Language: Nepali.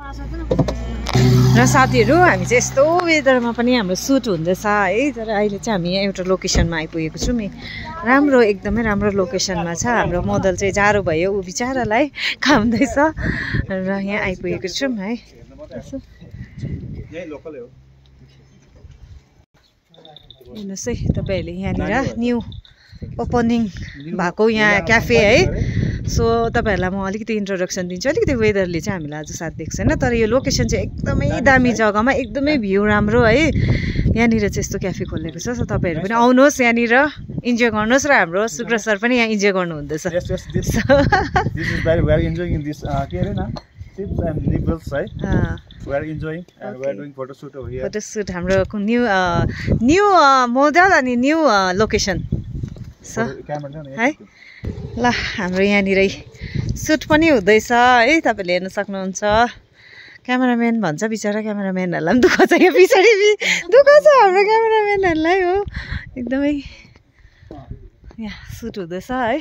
र साथीहरू हामी चाहिँ यस्तो वेदरमा पनि हाम्रो सुट हुँदैछ है। तर अहिले चाहिँ हामी यहाँ एउटा लोकेसनमा आइपुगेको छौँ। राम्रो एकदमै राम्रो लोकेसनमा छ। हाम्रो मोडल चाहिँ जाडो भयो, ऊ बिचारालाई खाउँदैछ र यहाँ आइपुगेको छौँ है। हेर्नुहोस् है तपाईँहरूले यहाँनिर न्यू ओपनिङ भएको यहाँ क्याफे है। सो तपाईँहरूलाई म अलिकति इन्ट्रोडक्सन दिन्छु। अलिकति वेदरले चाहिँ हामीलाई आज साथ दिएको छैन, तर यो लोकेसन चाहिँ एकदमै दामी जग्गामा, एकदमै भ्यू राम्रो है। यहाँनिर चाहिँ यस्तो क्याफे खोलेको छ। सो तपाईँहरू पनि आउनुहोस्, यहाँनिर इन्जोय गर्नुहोस् र हाम्रो शुक्र सर पनि यहाँ इन्जोय गर्नुहुँदैछ। फोटोसुट हाम्रो न्यू मोडल अनि न्यू लोकेसन है। ल हाम्रो यहाँनिर सुट पनि हुँदैछ है। तपाईँले हेर्न सक्नुहुन्छ। क्यामेराम्यान भन्छ बिचरा, क्यामेराम्यानहरूलाई पनि दुःख छ। यो पछाडि दुःख छ हाम्रो क्यामेराम्यानहरूलाई हो। एकदमै यहाँ सुट हुँदैछ है।